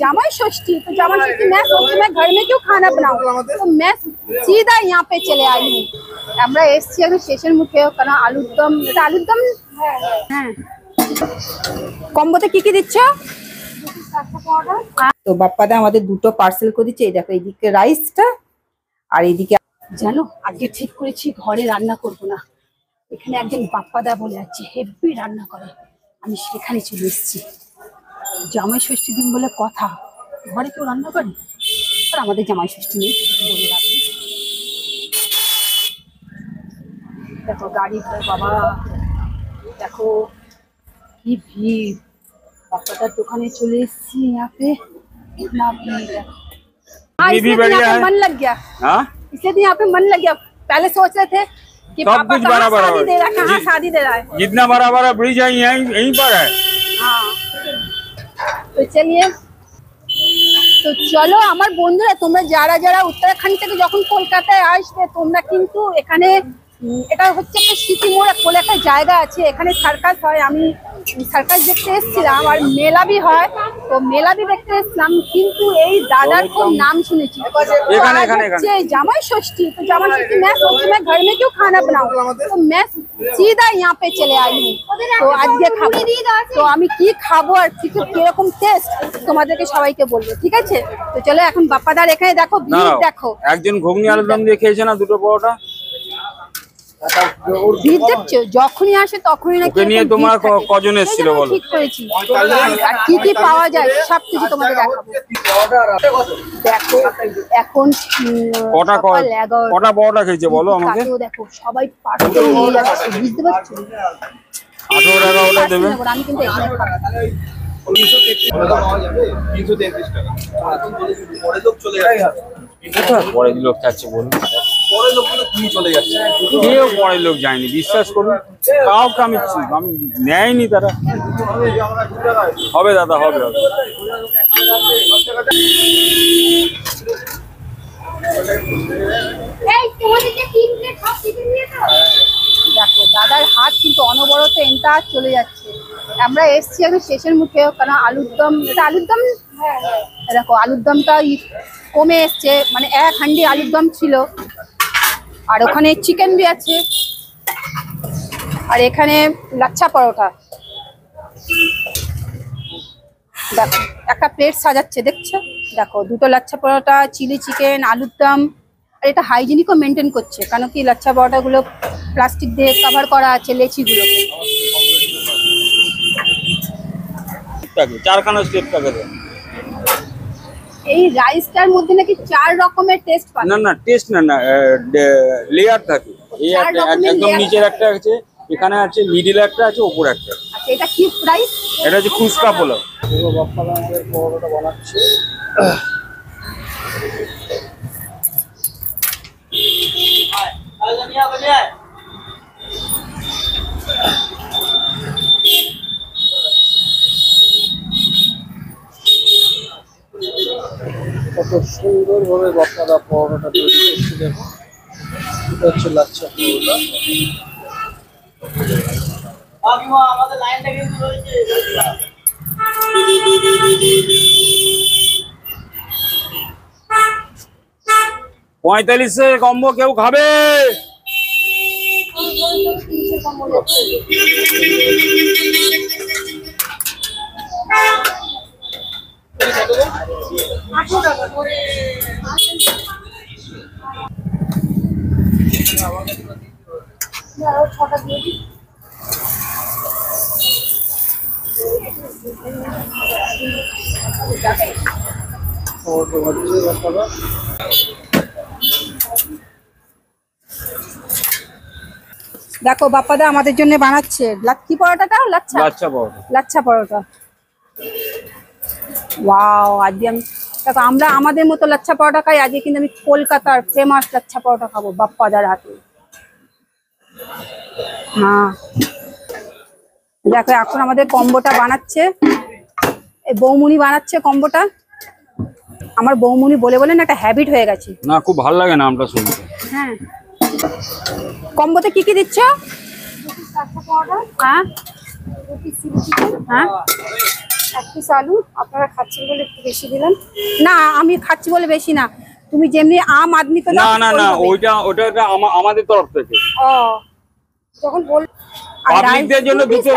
जमाई षष्ठी तो जमाई षष्ठी मैं सोची मैं घर में क्यों खाना बनाऊं, तो मैं सीधा यहाँ पे चले आई हूँ। আমরা এসছি আমি স্টেশন মুখে, কারণ আলুর দম, এটা আলুর দম হ্যাঁ। কম্বোতে কি কি দিচ্ছ? তো বাপ্পাদা আমাদের দুটো পার্সেল করে দিচ্ছে। এই দেখো, এইদিকে রাইসটা আর এইদিকে, জানো আজকে ঠিক করেছি ঘরে রান্না করব না। এখানে একজন বাপ্পাদা বলে আছে হেভি রান্না করে, আমি সেখানে চলে এসেছি। জামাই ষষ্ঠী দিন বলে কথা, ঘরে কেউ রান্না করে? আর আমাদের জামাই ষষ্ঠী নেই বলে লাভ নেই। দেখো গাড়ি ঘোড়া, বাবা দেখো কি ভিড়। বাপ্পাদার দোকানে चले এসেছি, यहाँ पे इतना भीड़ है। मन लग गया, इसलिए यहाँ पे मन लग गया। पहले सोच रहे थे कि पापा कहाँ शादी दे रहा है, कहाँ शादी दे रहा है। जितना बड़ा बड़ा ब्रिज है यहीं पर है। हाँ तो चलिए, তো চলো আমার বন্ধুরা, তোমরা যারা যারা উত্তরাখণ্ড থেকে যখন কলকাতায় আসবে, তোমরা কিন্তু এখানে, এটা হচ্ছে একটা স্মৃতি মোড় বলে একটা জায়গা আছে, এখানে সার্কাস হয়। আমি সার্কাস দেখতে এসেছিলাম, আর মেলাবি হয়, তো মেলাবি দেখতে এসেছিলাম। কিন্তু এই দাদার খুব নাম শুনেছি, জামাই ষষ্ঠী তো জামাই ষষ্ঠী मैं सोची मैं घर में क्यों खाना बनाऊं, तो मैं सीधा यहाँ पे चले आई हूँ। তো আজকে খাবো, তো আমি কি খাবো আর কিরকম টেস্ট তোমাদেরকে সবাইকে বলবো, ঠিক আছে? তো চলো এখন বাপ্পাদার এখানে দেখো ভিড়, দেখো একজন ঘুগনি আলুর দম দিয়ে খেয়েছে না, দুটো পরোটা। ভিড় দেখছো, যখনই আসে তখনই নাকি নিয়ে তোমার কজন এসেছিল বলো? ঠিক করেছি, আর কি কি পাওয়া যায় সব কিছু তোমাদের দেখাবো। দেখো এখন কটা পরোটা খেয়েছে বলো আমাকে? দেখো সবাই পার্সেল নিয়ে যাচ্ছে, বুঝতে পারছো? 18 টাকা ওটা দেবে। আমি কিন্তু এখানে খাবো। 333 টাকা। পরে লোক চলে যাচ্ছে। পরে লোক যাচ্ছে বলুন, পরে লোকগুলো তুমি চলে যাচ্ছে। কেউ পরে লোক যায়নি, বিশ্বাস করুন। কাউকে আমি নেয়নি তারা। হবে দাদা, হবে হবে। দেখো দাদার হাত কিন্তু অনবরত এন্টা চলে যাচ্ছে। আমরা এসছি আমি স্টেশন মুখে, কারণ আলুর দম, এটা আলুর দম দেখো, আলুর দমটা কমে এসছে, মানে এক হান্ডি আলুর দম ছিল, আর ওখানে চিকেন বি আছে, আর এখানে লাচ্ছা পরোটা। দেখো একটা প্লেট সাজাচ্ছে, দেখছো? দেখো দুটো লাচ্ছা পরোটা, চিলি চিকেন, আলুর দম। আর এটা হাইজিনিকও মেনটেন করছে, কারণ কি লাচ্ছা পরোটাগুলো প্লাস্টিক দিয়ে কভার করা আছে, লেচিগুলোকে। চারখানা স্টেপ থাকে। এই রাইসটার মধ্যে নাকি 4 রকমের টেস্ট পাবে। না না, টেস্ট না, লেয়ার থাকে। এই একদম নিচের একটা আছে, এখানে আছে, মিডিল একটা আছে, উপর একটা। আচ্ছা এটা কি রাইস? এটা হচ্ছে ফুচকা পোলাও। পুরো বাপ্পাদা আমাদের পরোটা বানাচ্ছে। কত সুন্দর ভাবে বাপ্পাদা পরোটাটা তৈরি করছে, দেখো। এটা হচ্ছে লাচ্ছা পরোটা। আমাদের লাইনটা কিন্তু রয়েছে। 45 কম্বো কেউ খাবে? দেখো বাপ্পাদা আমাদের জন্য বানাচ্ছে কি পরোটাটা, লাচ্ছা পরোটা। ওয়াও, আজকে আমি দেখো, আমরা আমাদের মতো লাচ্ছা পরোটা খাই, আজকে কিন্তু আমি কলকাতার ফেমাস লাচ্ছা পরোটা খাবো বাপ্পাদার হাতে। হ্যাঁ দেখো এখন আমাদের কম্বোটা বানাচ্ছে, এই বৌমুনি বানাচ্ছে কম্বোটা। আমার বৌমুনি বলে বলে না একটা হ্যাবিট হয়ে গেছে। না খুব ভালো লাগে নামটা শুনতে। হ্যাঁ, কম্বোতে কি কি দিচ্ছ? হ্যাঁ হ্যাঁ এক পিস আলু, আপনারা খাচ্ছেন বলে একটু বেশি দিলাম। না আমি খাচ্ছি বলে বেশি না, তুমি যেমনি আম আদমি তো না না না, ওইটা ওটা ওটা আমাদের তরফ থেকে। ও যখন বল পাবলিকদের জন্য দুটো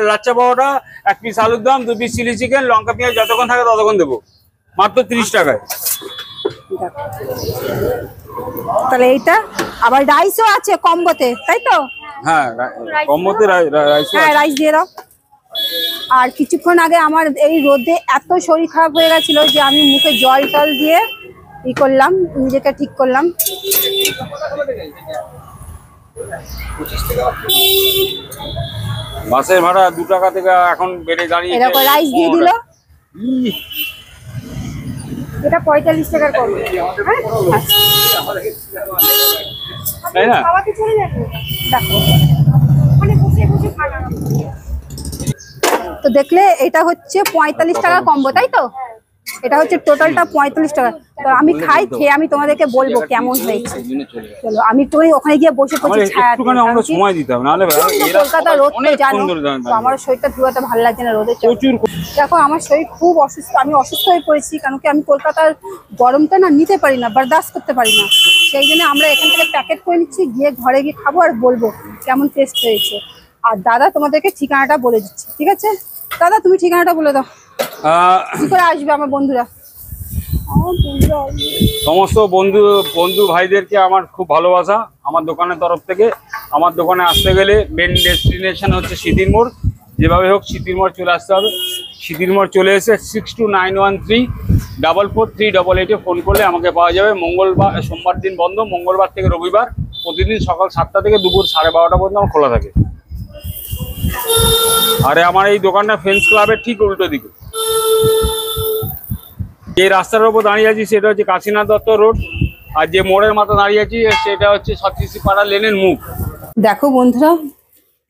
লাচ্চা পাওয়াটা, এক পিস আলুর দাম, 2 পিস চিলি চিকেন, লঙ্কা পেঁয়াজ যতক্ষণ থাকে ততক্ষণ দেবো, মাত্র 30 টাকায়। তাহলে এইটা আবার রাইসও আছে কম্বোতে, তাই তো? হ্যাঁ, কম্বোতে রাইস। হ্যাঁ রাইস দিয়ে দাও। আর কিছুক্ষণ আগে আমার এই রোদে এত শরীর খারাপ হয়ে গেছিল যে আমি মুখে জল টল দিয়ে ই করলাম, নিজেকে ঠিক করলাম। বাসের ভাড়া 2 টাকা থেকে এখন বেড়ে দাঁড়িয়ে এরকম রাইস দিয়ে দিল, এটা 45 টাকার কম। তাই না? খাওয়াতে চলে যাবে, দেখো ওখানে বসে বসে খাওয়া। তো দেখলে এটা হচ্ছে 45 টাকা কম্বো, তাই তো? এটা হচ্ছে টোটালটা 45 টাকা। তো আমি খাই, খেয়ে আমি তোমাদেরকে বলবো কেমন হয়েছে। চলো আমি তো ওখানে গিয়ে বসে পড়ছি ছায়াতে, একটুখানি আমরা সময় দিতে হবে, নাহলে কলকাতা রোদ তো জানো, তো আমার শরীরটা ধুয়াতে ভালো লাগছে না রোদে। প্রচুর। দেখো আমার শরীর খুব অসুস্থ, আমি অসুস্থ হয়ে পড়েছি, কারণ কি আমি কলকাতার গরমটা না নিতে পারি না, বরদাস্ত করতে পারি না। সেই জন্য আমরা এখান থেকে প্যাকেট করে নিচ্ছি, গিয়ে ঘরে গিয়ে খাবো আর বলবো কেমন টেস্ট হয়েছে। আর দাদা তোমাদেরকে ঠিকানাটা বলে দিচ্ছি, ঠিক আছে? দাদা তুমি ঠিকানাটা বলে দাও, কি করে আসবে আমার বন্ধুরা? সমস্ত বন্ধু ভাইদেরকে আমার খুব ভালোবাসা আমার দোকানের তরফ থেকে। আমার দোকানে আসতে গেলে মেন ডেস্টিনেশন হচ্ছে সিদ্ধির মোড়, যেভাবে হোক সিদ্ধির মোড় চলে আসতে হবে। সিদ্ধির মোড় চলে এসে 6291344388 ফোন করলে আমাকে পাওয়া যাবে। সোমবার দিন বন্ধ, মঙ্গলবার থেকে রবিবার প্রতিদিন সকাল 7টা থেকে দুপুর 12:30 পর্যন্ত আমার খোলা থাকে। আরে আমার এই দোকানটা ফ্রেন্ডস ক্লাবের ঠিক উল্টো দিকে। যে রাস্তার উপর দাঁড়িয়ে আছি সেটা হচ্ছে কাশীনাথ দত্ত রোড, আর যে মোড়ের মাথা দাঁড়িয়ে আছি সেটা হচ্ছে সতীশী পাড়া লেনের মুখ। দেখো বন্ধুরা,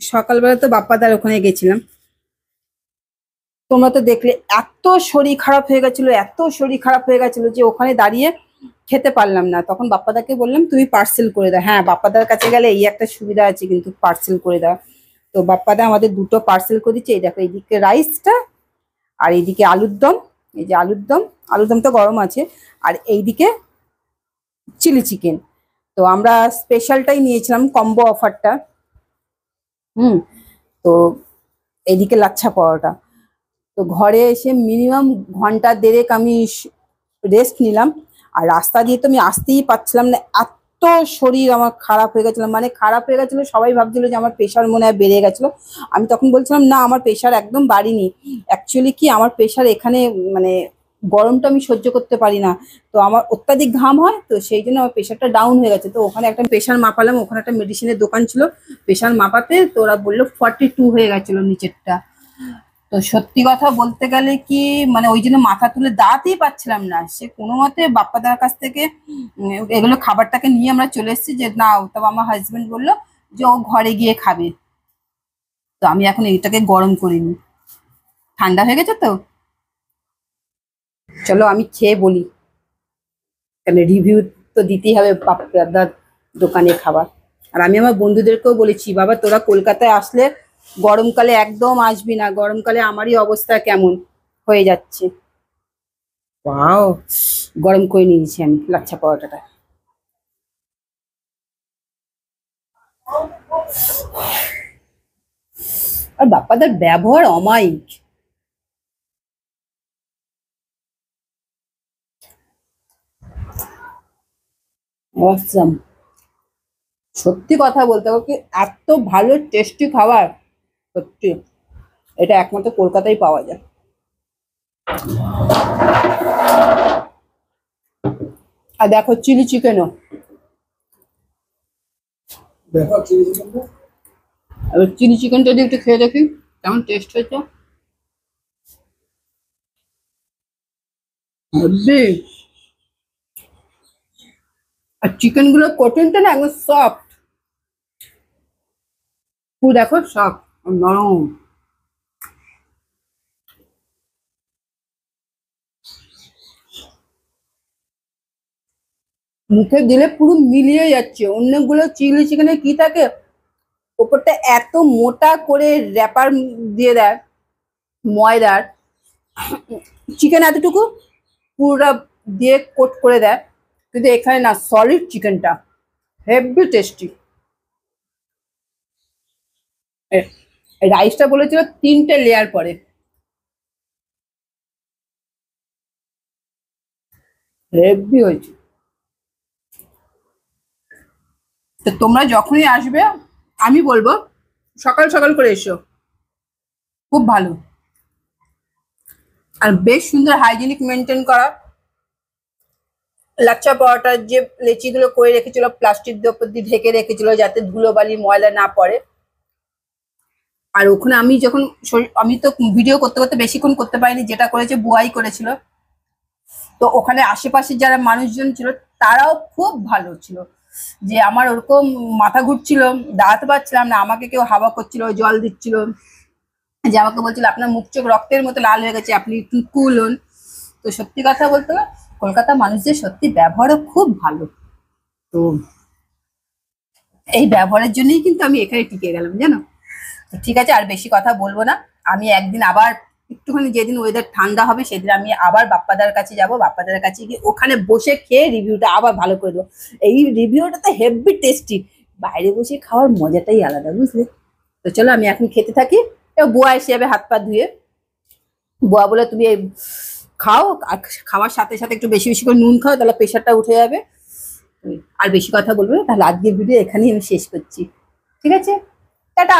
সকালবেলা তো বাপ্পাদার ওখানে গেছিলাম, তোমরা তো দেখলে এত শরীর খারাপ হয়ে গেছিল, এত শরীর খারাপ হয়ে গেছিল যে ওখানে দাঁড়িয়ে খেতে পারলাম না। তখন বাপ্পাদাকে বললাম তুমি পার্সেল করে দাও। হ্যাঁ, বাপ্পাদার কাছে গেলে এই একটা সুবিধা আছে, কিন্তু পার্সেল করে দাও। তো বাপ্পাদা আমাদের দুটো পার্সেল করে দিচ্ছে। এই দেখো, এইদিকে রাইসটা আর এইদিকে আলুর দম। এই যে আলুর দম তো গরম আছে, আর এইদিকে চিলি চিকেন। তো আমরা স্পেশালটাই নিয়েছিলাম, কম্বো অফারটা। তো এইদিকে লাচ্ছা পরোটা। তো ঘরে এসে মিনিমাম ঘন্টা দেড়েক আমি রেস্ট নিলাম, আর রাস্তা দিয়ে তো আমি আসতেই পারছিলাম না, এত শরীর আমার খারাপ হয়ে গেছিলো। মানে খারাপ হয়ে গেছিলো, সবাই ভাবছিল যে আমার প্রেশার মনে হয় বেড়ে গেছিলো। আমি তখন বলছিলাম না, আমার প্রেশার একদম বাড়িনি। অ্যাকচুয়ালি কি, আমার প্রেশার এখানে মানে গরমটা আমি সহ্য করতে পারি না, তো আমার অত্যাধিক ঘাম হয়, তো সেই জন্য আমার প্রেশারটা ডাউন হয়ে গেছে। তো ওখানে একটা প্রেশার মাপালাম, ওখানে একটা মেডিসিনের দোকান ছিল, প্রেশার মাপাতে তো ওরা বললো 42 হয়ে গেছিলো নিচেরটা। তো সত্যি কথা বলতে গেলে কি, মানে ওই জন্য মাথা তুলে দাঁড়াতেই পারছিলাম না। সে কোনো মতে বাপ্পাদার কাছ থেকে এগুলো খাবারটাকে নিয়ে আমরা চলে এসেছি যে নাও। তবে আমার হাজবেন্ড বললো যে ও ঘরে গিয়ে খাবে। তো আমি এখন এইটাকে গরম করিনি, ঠান্ডা হয়ে গেছে তো। চলো আমি খেয়ে বলি, কেন রিভিউ তো দিতেই হবে বাপ্পাদার দোকানে খাবার। আর আমি আমার বন্ধুদেরকেও বলেছি, বাবা তোরা কলকাতায় আসলে গরমকালে একদম আসবি না, গরমকালে আমারই অবস্থা কেমন হয়ে যাচ্ছে। ওয়াও, গরম করে নিয়েছি আমি লাচ্ছা পরোটাটা। আর বাপ্পাদার ব্যবহার অমায়িক। অসাম, সত্যি কথা বলতে কি, এত ভালো টেস্টি খাবার, সত্যি এটা একমাত্র কলকাতায় পাওয়া যায়। আর দেখো চিলি চিকেনও, দেখো চিলি চিকেনটা। এবার চিলি চিকেনটা দিয়ে একটু খেয়ে দেখি কেমন টেস্ট হয়েছে। আর চিকেন গুলো কোটিংটা না একদম সফট, পুরো দেখো সফট নরম। মুখে দিলে পুরো মিলিয়ে যাচ্ছে। অন্যগুলো চিলি চিকেনে কি থাকে, ওপরটা এত মোটা করে র্যাপার দিয়ে দেয় ময়দার, চিকেন এতটুকু পুরোটা দিয়ে কোট করে দেয়, কিন্তু এখানে না সলিড চিকেনটা হেভি টেস্টি। রাইসটা বলেছিল 3টে লেয়ার পরে, হেভি হয়েছে। তো তোমরা যখনই আসবে আমি বলবো সকাল সকাল করে এসো, খুব ভালো আর বেশ সুন্দর হাইজিনিক মেনটেন করা। লাচ্ছা পরোটার যে লেচিগুলো করে রেখেছিল প্লাস্টিক দিয়ে ওপর দিয়ে ঢেকে রেখেছিল যাতে ধুলোবালি ময়লা না পড়ে। আর ওখানে আমি যখন আমি তো ভিডিও করতে করতে বেশিক্ষণ করতে পারিনি, যেটা করেছে বুয়াই করেছিল। তো ওখানে আশেপাশে যারা মানুষজন ছিল তারাও খুব ভালো ছিল, যে আমার ওরকম মাথা ঘুরছিল, দাঁড়াতে পারছিলাম না, আমাকে কেউ হাওয়া করছিল, জল দিচ্ছিল, যে আমাকে বলছিল আপনার মুখ চোখ রক্তের মতো লাল হয়ে গেছে, আপনি একটু কুল হন। তো সত্যি কথা বলতে না, কলকাতার মানুষদের সত্যি ব্যবহারও খুব ভালো। তো এই ব্যবহারের জন্যই কিন্তু আমি এখানে টিকে গেলাম জানো। তো ঠিক আছে, আর বেশি কথা বলবো না। আমি একদিন আবার একটুখানি যেদিন ওয়েদার ঠান্ডা হবে সেদিন আমি আবার বাপ্পাদার কাছে যাব, বাপ্পাদার কাছে গিয়ে ওখানে বসে খেয়ে রিভিউটা আবার ভালো করে দেবো। এই রিভিউটা তো হেভি টেস্টি, বাইরে বসে খাওয়ার মজাটাই আলাদা, বুঝলে। তো চলো আমি এখন খেতে থাকি। এবার বুয়া এসে যাবে হাত পা ধুয়ে। বুয়া বলে তুমি খাও, আর খাওয়ার সাথে সাথে একটু বেশি বেশি করে নুন খাও, তাহলে প্রেশারটা উঠে যাবে। আর বেশি কথা বলবো না, তাহলে আজকের ভিডিও এখানেই আমি শেষ করছি। ঠিক আছে, টাটা।